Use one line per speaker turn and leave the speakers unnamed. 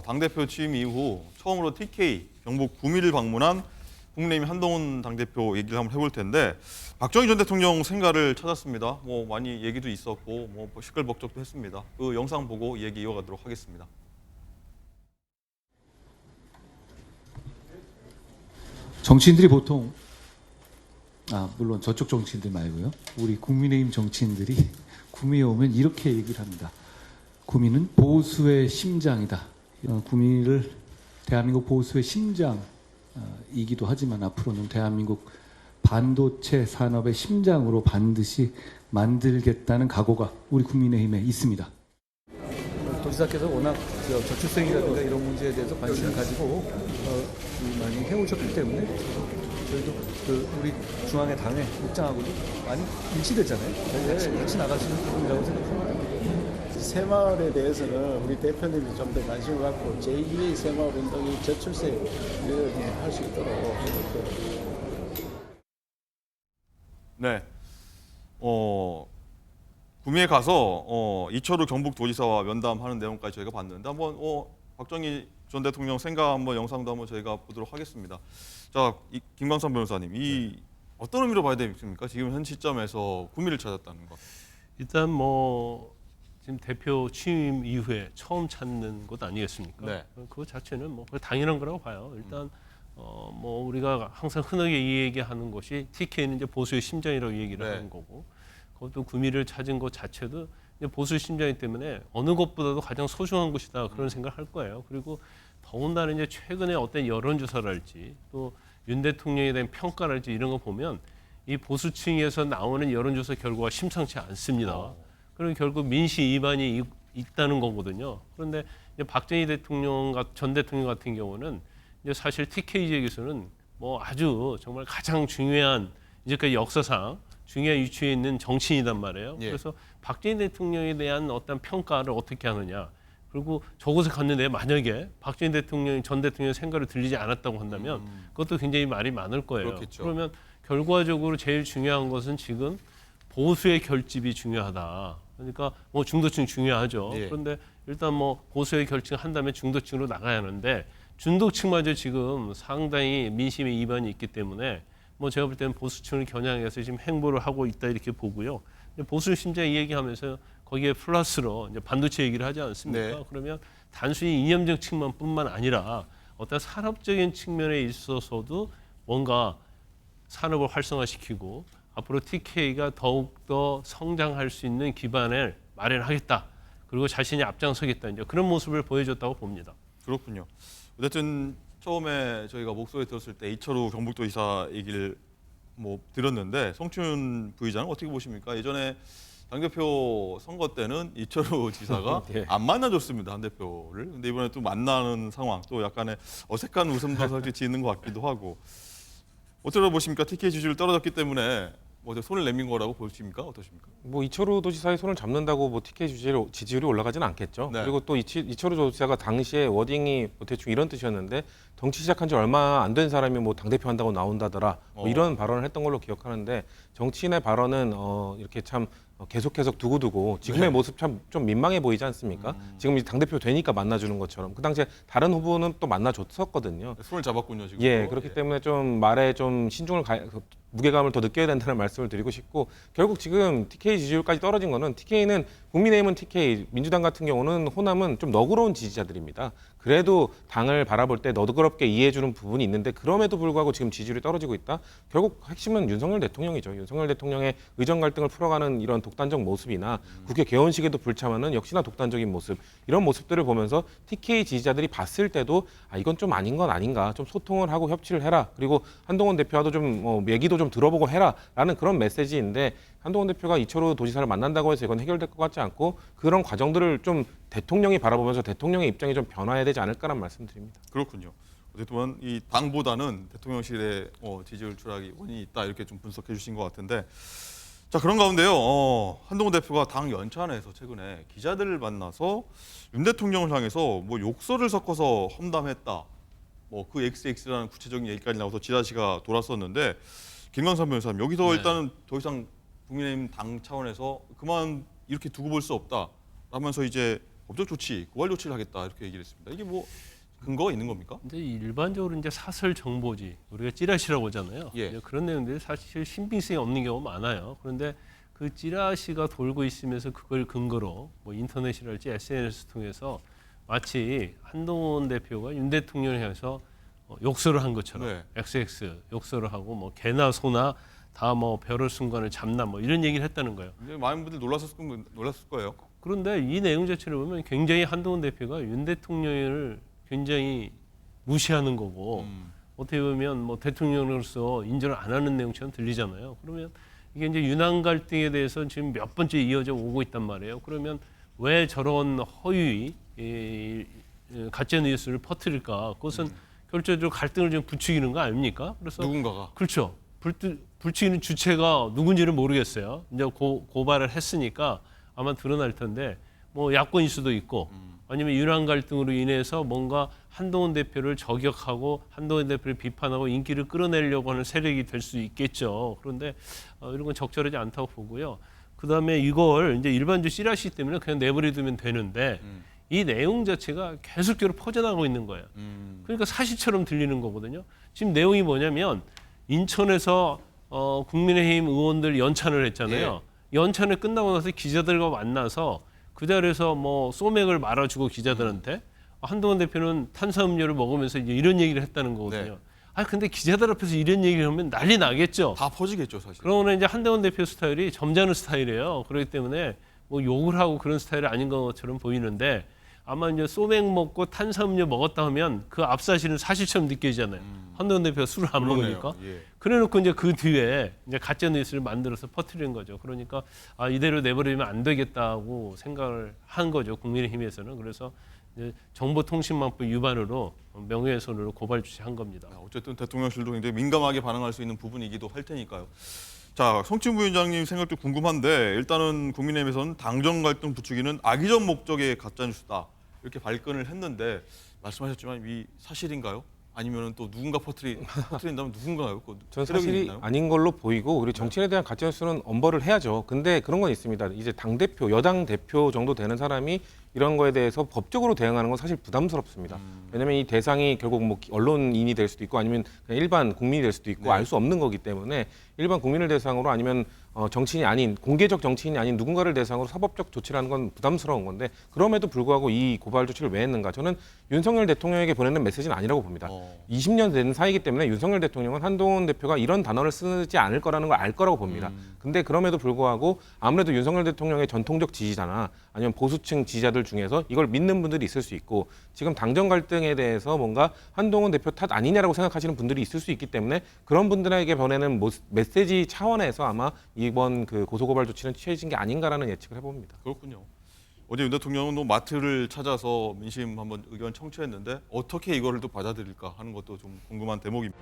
당대표 취임 이후 처음으로 TK 경북 구미를 방문한 국민의힘 한동훈 당대표 얘기를 한번 해볼 텐데 박정희 전 대통령 생가를 찾았습니다. 많이 얘기도 있었고 시끌벅적도 했습니다. 그 영상 보고 얘기 이어가도록 하겠습니다.
정치인들이 보통 물론 저쪽 정치인들 말고요. 우리 국민의힘 정치인들이 구미에 오면 이렇게 얘기를 합니다. 구미는 보수의 심장이다. 구미를 대한민국 보수의 심장이기도 하지만 앞으로는 대한민국 반도체 산업의 심장으로 반드시 만들겠다는 각오가 우리 국민의힘에 있습니다. 도지사께서 워낙 저출생이라든가 이런 문제에 대해서 관심을 가지고 많이 해오셨기 때문에 저희도 우리 중앙의 당의 입장하고도 많이 일치됐잖아요. 같이 나가시는 부분이라고 생각합니다.
새마을에 대해서는 우리 대표님이 좀 더 관심을 갖고 제2의 새마을 운동이 저출생을 할 수 있도록
네. 구미에 가서 이철우 경북도지사와 면담하는 내용까지 저희가 봤는데 한번 박정희 전 대통령 생가 한번 영상도 한번 저희가 보도록 하겠습니다. 자, 김광선 변호사님, 어떤 의미로 봐야 되겠습니까? 지금 현 시점에서 구미를 찾았다는 것.
일단 지금 대표 취임 이후에 처음 찾는 것 아니겠습니까?
네.
그거 자체는 당연한 거라고 봐요. 일단 우리가 항상 흔하게 이 얘기하는 것이 TK는 이제 보수의 심장이라고 얘기를 하는 거고, 그것도 구미를 찾은 것 자체도 이제 보수의 심장이기 때문에 어느 것보다도 가장 소중한 것이다 그런 생각을 할 거예요. 그리고 더군다나 이제 최근에 어떤 여론조사랄지 또 윤 대통령에 대한 평가랄지 이런 거 보면 이 보수층에서 나오는 여론조사 결과가 심상치 않습니다. 그리고 결국 민심 위반이 있다는 거거든요. 그런데 이제 박정희 전 대통령 같은 경우는 이제 사실 TK 지역에서는 아주 정말 가장 중요한 이제까지 역사상 중요한 위치에 있는 정치인이단 말이에요. 그래서 박정희 대통령에 대한 어떤 평가를 어떻게 하느냐. 그리고 저곳에 갔는데 만약에 박정희 전 대통령의 생각을 들리지 않았다고 한다면 그것도 굉장히 말이 많을 거예요.
그렇겠죠.
그러면 결과적으로 제일 중요한 것은 지금 보수의 결집이 중요하다. 그러니까 중도층 중요하죠. 그런데 일단 보수의 결집을 한다면 중도층으로 나가야 하는데 중도층마저 지금 상당히 민심의 이반이 있기 때문에 제가 볼 때는 보수층을 겨냥해서 지금 행보를 하고 있다 이렇게 보고요. 보수 심장 이 얘기하면서 거기에 플러스로 이제 반도체 얘기를 하지 않습니까?
네.
그러면 단순히 이념적 측면뿐만 아니라 어떤 산업적인 측면에 있어서도 뭔가 산업을 활성화시키고 앞으로 TK가 더욱더 성장할 수 있는 기반을 마련하겠다. 그리고 자신이 앞장서겠다. 이제 그런 모습을 보여줬다고 봅니다.
그렇군요. 어쨌든 처음에 저희가 목소리 들었을 때 이철우 경북도지사 얘기를 들었는데 성춘 부의장은 어떻게 보십니까? 예전에 당대표 선거 때는 이철우 지사가 안 만나줬습니다, 한 대표를. 근데 이번에 또 만나는 상황, 또 약간의 어색한 웃음도 살짝 짓는 것 같기도 하고. 어떻게 보십니까? TK 지지율 떨어졌기 때문에 손을 내민 거라고 보십니까? 어떠십니까?
이철우 도지사의 손을 잡는다고 TK 지지율이 올라가지는 않겠죠.
네.
그리고 또 이철우 도지사가 당시에 워딩이 대충 이런 뜻이었는데 정치 시작한 지 얼마 안 된 사람이 당대표 한다고 나온다더라 이런 발언을 했던 걸로 기억하는데 정치인의 발언은 이렇게 참 계속해서 두고두고 지금의 모습 참 좀 민망해 보이지 않습니까? 지금 이제 당대표 되니까 만나주는 것처럼 그 당시에 다른 후보는 또 만나줬었거든요.
손을 잡았군요, 지금.
그렇기 때문에 좀 말에 좀 무게감을 더 느껴야 된다는 말씀을 드리고 싶고 결국 지금 TK 지지율까지 떨어진 거는 TK는 국민의힘은 TK, 민주당 같은 경우는 호남은 좀 너그러운 지지자들입니다. 그래도 당을 바라볼 때 너그럽게 이해해주는 부분이 있는데 그럼에도 불구하고 지금 지지율이 떨어지고 있다. 결국 핵심은 윤석열 대통령이죠. 윤석열 대통령의 의정 갈등을 풀어가는 이런 독단적 모습이나 국회 개원식에도 불참하는 역시나 독단적인 모습 이런 모습들을 보면서 TK 지지자들이 봤을 때도 이건 좀 아닌 건 아닌가 좀 소통을 하고 협치를 해라. 그리고 한동훈 대표와도 좀 얘기도 좀 들어보고 해라라는 그런 메시지인데 한동훈 대표가 이철우 도지사를 만난다고 해서 이건 해결될 것 같지 않고 그런 과정들을 좀 대통령이 바라보면서 대통령의 입장이 좀 변화해야 되지 않을까라는 말씀드립니다.
그렇군요. 어쨌든 이 당보다는 대통령실의 지지율 추락이 원인이 있다 이렇게 좀 분석해 주신 것 같은데 자 그런 가운데요 한동훈 대표가 당 연찬회에서 최근에 기자들을 만나서 윤 대통령을 향해서 욕설을 섞어서 험담했다 그 XX라는 구체적인 얘기까지 나와서 지라시가 돌았었는데 김광선 변호사님 여기서 일단은 더 이상 국민의힘 당 차원에서 그만 이렇게 두고 볼 수 없다 하면서 이제 법적 조치, 고발 조치를 하겠다 이렇게 얘기를 했습니다. 이게 뭐 근거가 있는 겁니까?
이제 일반적으로 이제 사설 정보지 우리가 찌라시라고 하잖아요.
예.
이제 그런 내용들이 사실 신빙성이 없는 경우가 많아요. 그런데 그 찌라시가 돌고 있으면서 그걸 근거로 뭐 인터넷이랄지 SNS 통해서 마치 한동훈 대표가 윤 대통령을 향해서 욕설을 한 것처럼
네.
XX 욕설을 하고 뭐 개나 소나 다 뭐 별의 순간을 잡나 뭐 이런 얘기를 했다는 거예요.
이제 많은 분들 놀랐을 거예요.
그런데 이 내용 자체를 보면 굉장히 한동훈 대표가 윤 대통령을 굉장히 무시하는 거고 어떻게 보면 뭐 대통령으로서 인정을 안 하는 내용처럼 들리잖아요. 그러면 이게 이제 윤한 갈등에 대해서 지금 몇 번째 이어져 오고 있단 말이에요. 그러면 왜 저런 허위 가짜 뉴스를 퍼뜨릴까? 그것은 결정적으로 갈등을 좀 부추기는 거 아닙니까? 그래서
누군가가.
그렇죠. 불추기는 주체가 누군지는 모르겠어요. 이제 고발을 했으니까 아마 드러날 텐데 뭐 야권일 수도 있고 아니면 윤한 갈등으로 인해서 뭔가 한동훈 대표를 저격하고 한동훈 대표를 비판하고 인기를 끌어내려고 하는 세력이 될 수 있겠죠. 그런데 이런 건 적절하지 않다고 보고요. 그다음에 이걸 이제 일반주 찌라시 때문에 그냥 내버려두면 되는데 이 내용 자체가 계속적으로 퍼져나가고 있는 거예요. 그러니까 사실처럼 들리는 거거든요. 지금 내용이 뭐냐면 인천에서 국민의힘 의원들 연찬을 했잖아요. 연찬회 끝나고 나서 기자들과 만나서 그 자리에서 뭐 소맥을 말아주고 기자들한테 한동훈 대표는 탄산음료를 먹으면서 이제 이런 얘기를 했다는 거거든요.
네.
아 근데 기자들 앞에서 이런 얘기를 하면 난리 나겠죠.
다 퍼지겠죠, 사실.
그러면 이제 한동훈 대표 스타일이 점잖은 스타일이에요. 그렇기 때문에 뭐 욕을 하고 그런 스타일이 아닌 것처럼 보이는데 아마 이제 소맥 먹고 탄산음료 먹었다 하면 그 앞사실은 사실처럼 느껴지잖아요. 한동훈 대표가 술을 안
그러네요.
먹으니까.
예.
그래놓고 이제 그 뒤에 이제 가짜 뉴스를 만들어서 퍼뜨리는 거죠. 그러니까 이대로 내버리면 안 되겠다고 생각을 한 거죠. 국민의힘에서는. 그래서 이제 정보통신망법 위반으로 명예훼손으로 고발 조치한 겁니다.
어쨌든 대통령실도 굉장히 민감하게 반응할 수 있는 부분이기도 할 테니까요. 자, 성진 부위원장님 생각도 궁금한데 일단은 국민의힘에서는 당정 갈등 부추기는 악의적 목적의 가짜 뉴스다 이렇게 발끈을 했는데 말씀하셨지만 이 사실인가요? 아니면 또 누군가 퍼뜨린다면 누군가요?
저는
세력이
사실이
있나요?
아닌 걸로 보이고 우리 정치인에 대한 가짜뉴스는 엄벌을 해야죠. 근데 그런 건 있습니다. 이제 당대표, 여당 대표 정도 되는 사람이 이런 거에 대해서 법적으로 대응하는 건 사실 부담스럽습니다. 왜냐하면 이 대상이 결국 뭐 언론인이 될 수도 있고 아니면 그냥 일반 국민이 될 수도 있고
네.
알 수 없는 거기 때문에 일반 국민을 대상으로 아니면 정치인이 아닌 공개적 정치인이 아닌 누군가를 대상으로 사법적 조치를 하는 건 부담스러운 건데 그럼에도 불구하고 이 고발 조치를 왜 했는가? 저는 윤석열 대통령에게 보내는 메시지는 아니라고 봅니다. 20년 된 사이기 때문에 윤석열 대통령은 한동훈 대표가 이런 단어를 쓰지 않을 거라는 걸 알 거라고 봅니다. 근데 그럼에도 불구하고 아무래도 윤석열 대통령의 전통적 지지자나 아니면 보수층 지지자들 중에서 이걸 믿는 분들이 있을 수 있고 지금 당정 갈등에 대해서 뭔가 한동훈 대표 탓 아니냐라고 생각하시는 분들이 있을 수 있기 때문에 그런 분들에게 보내는 메시지 차원에서 아마 이번 그 고소고발 조치는 취해진 게 아닌가라는 예측을 해봅니다.
그렇군요. 어제 윤 대통령은 또 마트를 찾아서 민심 한번 의견 청취했는데 어떻게 이거를 또 받아들일까 하는 것도 좀 궁금한 대목입니다.